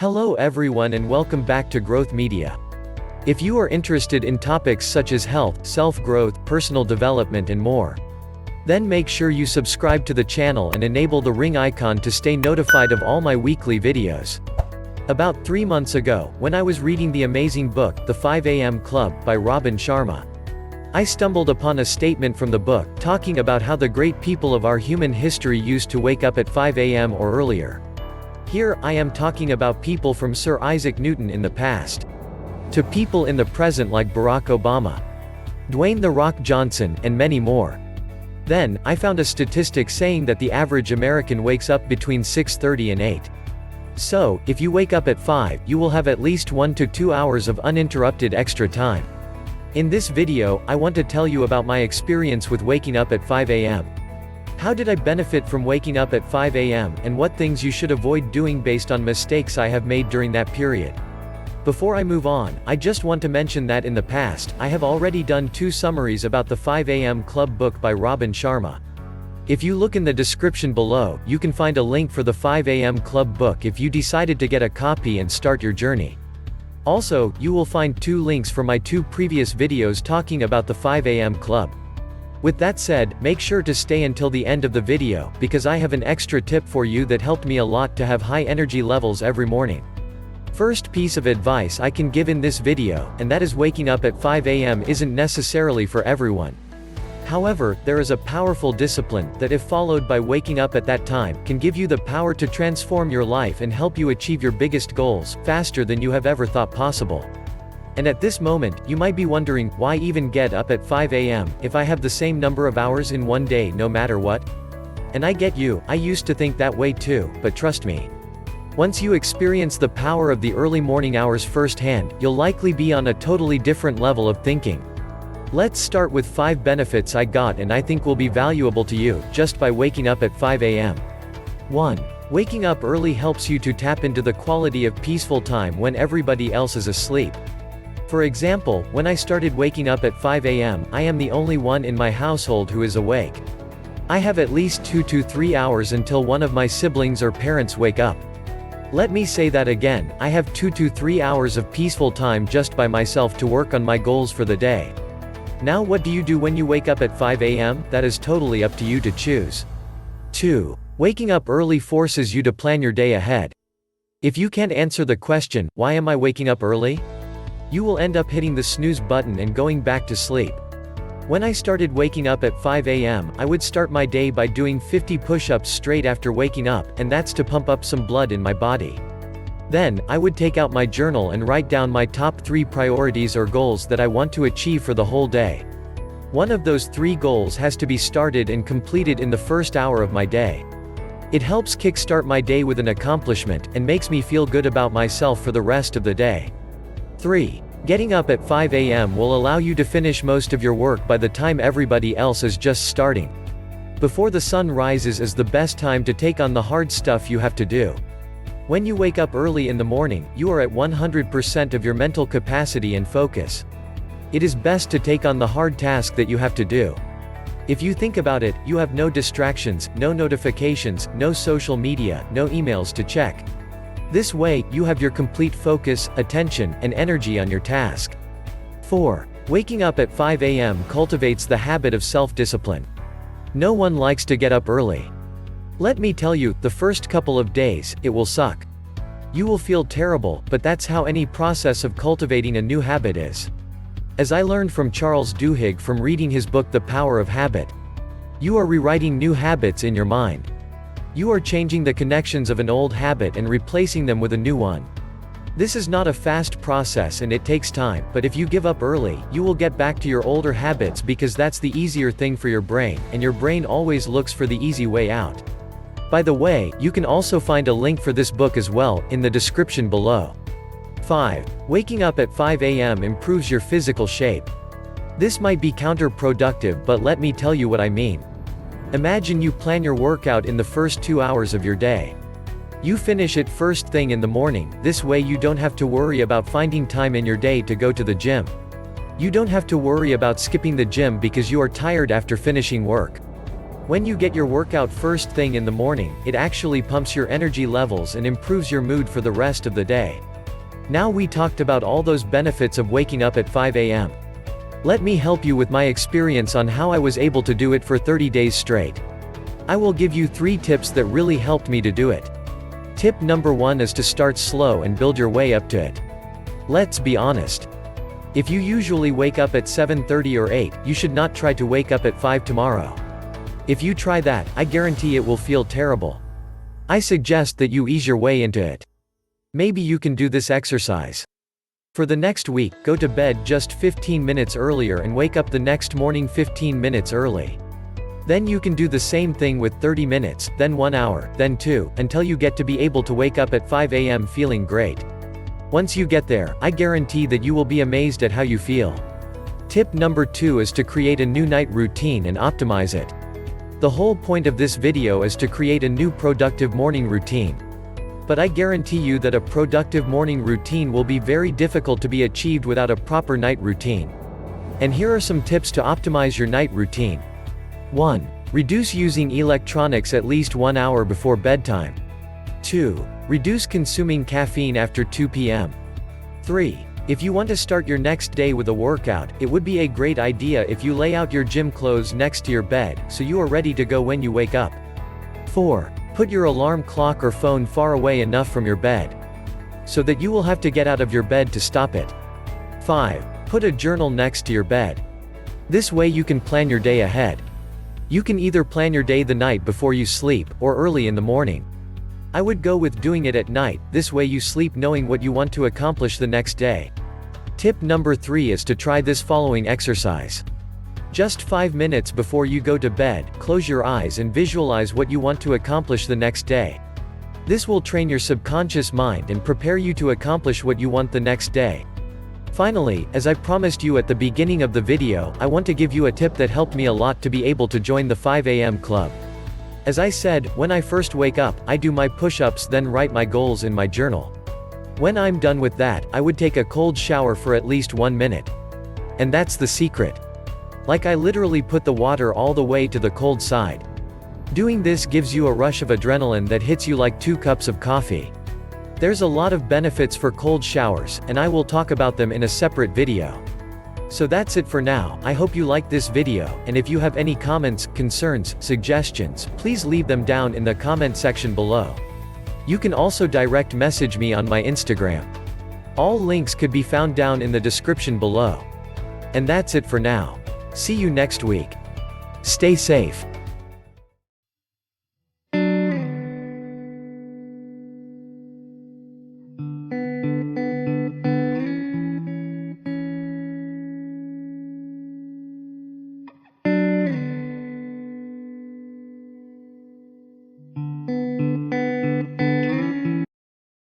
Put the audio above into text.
Hello everyone and welcome back to Growth Media. If you are interested in topics such as health, self-growth, personal development and more, then make sure you subscribe to the channel and enable the ring icon to stay notified of all my weekly videos. About 3 months ago, when I was reading the amazing book, The 5 AM Club, by Sharma, I stumbled upon a statement from the book, talking about how the great people of our human history used to wake up at 5 AM or earlier. Here, I am talking about people from Sir Isaac Newton in the past, to people in the present like Barack Obama, Dwayne "The Rock" Johnson, and many more. Then, I found a statistic saying that the average American wakes up between 6:30 and 8. So, if you wake up at 5, you will have at least 1 to 2 hours of uninterrupted extra time. In this video, I want to tell you about my experience with waking up at 5 AM. How did I benefit from waking up at 5 AM, and what things you should avoid doing based on mistakes I have made during that period. Before I move on, I just want to mention that in the past, I have already done 2 summaries about the 5 AM Club book by Sharma. If you look in the description below, you can find a link for the 5 AM Club book if you decided to get a copy and start your journey. Also, you will find 2 links for my 2 previous videos talking about the 5 AM Club. With that said, make sure to stay until the end of the video, because I have an extra tip for you that helped me a lot to have high energy levels every morning. First piece of advice I can give in this video, and that is waking up at 5 AM isn't necessarily for everyone. However, there is a powerful discipline, that if followed by waking up at that time, can give you the power to transform your life and help you achieve your biggest goals, faster than you have ever thought possible. And at this moment, you might be wondering, why even get up at 5 AM, if I have the same number of hours in one day no matter what? And I get you, I used to think that way too, but trust me. Once you experience the power of the early morning hours firsthand, you'll likely be on a totally different level of thinking. Let's start with 5 benefits I got and I think will be valuable to you, just by waking up at 5 AM. 1. Waking up early helps you to tap into the quality of peaceful time when everybody else is asleep. For example, when I started waking up at 5 AM, I am the only one in my household who is awake. I have at least 2 to 3 hours until one of my siblings or parents wake up. Let me say that again, I have 2 to 3 hours of peaceful time just by myself to work on my goals for the day. Now what do you do when you wake up at 5 AM? That is totally up to you to choose. 2. Waking up early forces you to plan your day ahead. If you can't answer the question, why am I waking up early? You will end up hitting the snooze button and going back to sleep. When I started waking up at 5 AM, I would start my day by doing 50 push-ups straight after waking up, and that's to pump up some blood in my body. Then, I would take out my journal and write down my top 3 priorities or goals that I want to achieve for the whole day. One of those 3 goals has to be started and completed in the first hour of my day. It helps kickstart my day with an accomplishment, and makes me feel good about myself for the rest of the day. 3. Getting up at 5 AM will allow you to finish most of your work by the time everybody else is just starting. Before the sun rises is the best time to take on the hard stuff you have to do. When you wake up early in the morning, you are at 100% of your mental capacity and focus. It is best to take on the hard task that you have to do. If you think about it, you have no distractions, no notifications, no social media, no emails to check. This way, you have your complete focus, attention, and energy on your task. 4. Waking up at 5 AM cultivates the habit of self-discipline. No one likes to get up early. Let me tell you, the first couple of days, it will suck. You will feel terrible, but that's how any process of cultivating a new habit is. As I learned from Charles Duhigg from reading his book The Power of Habit, you are rewriting new habits in your mind. You are changing the connections of an old habit and replacing them with a new one. This is not a fast process and it takes time, but if you give up early, you will get back to your older habits because that's the easier thing for your brain, and your brain always looks for the easy way out. By the way, you can also find a link for this book as well, in the description below. 5. Waking up at 5 AM improves your physical shape. This might be counterproductive, but let me tell you what I mean. Imagine you plan your workout in the first 2 hours of your day. You finish it first thing in the morning, this way you don't have to worry about finding time in your day to go to the gym. You don't have to worry about skipping the gym because you are tired after finishing work. When you get your workout first thing in the morning, it actually pumps your energy levels and improves your mood for the rest of the day. Now we talked about all those benefits of waking up at 5 a.m. Let me help you with my experience on how I was able to do it for 30 days straight. I will give you 3 tips that really helped me to do it. Tip number 1 is to start slow and build your way up to it. Let's be honest. If you usually wake up at 7:30 or 8, you should not try to wake up at 5 tomorrow. If you try that, I guarantee it will feel terrible. I suggest that you ease your way into it. Maybe you can do this exercise. For the next week, go to bed just 15 minutes earlier and wake up the next morning 15 minutes early. Then you can do the same thing with 30 minutes, then 1 hour, then 2, until you get to be able to wake up at 5 a.m. feeling great. Once you get there, I guarantee that you will be amazed at how you feel. Tip number 2 is to create a new night routine and optimize it. The whole point of this video is to create a new productive morning routine. But I guarantee you that a productive morning routine will be very difficult to be achieved without a proper night routine. And here are some tips to optimize your night routine. 1. Reduce using electronics at least 1 hour before bedtime. 2. Reduce consuming caffeine after 2 p.m. 3. If you want to start your next day with a workout, it would be a great idea if you lay out your gym clothes next to your bed, so you are ready to go when you wake up. 4. Put your alarm clock or phone far away enough from your bed, so that you will have to get out of your bed to stop it. 5. Put a journal next to your bed. This way you can plan your day ahead. You can either plan your day the night before you sleep, or early in the morning. I would go with doing it at night, this way you sleep knowing what you want to accomplish the next day. Tip number 3 is to try this following exercise. Just 5 minutes before you go to bed, close your eyes and visualize what you want to accomplish the next day. This will train your subconscious mind and prepare you to accomplish what you want the next day. Finally, as I promised you at the beginning of the video, I want to give you a tip that helped me a lot to be able to join the 5 a.m. club. As I said, when I first wake up, I do my push-ups, then write my goals in my journal. When I'm done with that, I would take a cold shower for at least 1 minute. And that's the secret. Like I literally put the water all the way to the cold side. Doing this gives you a rush of adrenaline that hits you like 2 cups of coffee. There's a lot of benefits for cold showers, and I will talk about them in a separate video. So that's it for now. I hope you liked this video, and if you have any comments, concerns, suggestions, please leave them down in the comment section below. You can also direct message me on my Instagram. All links could be found down in the description below. And that's it for now. See you next week. Stay safe.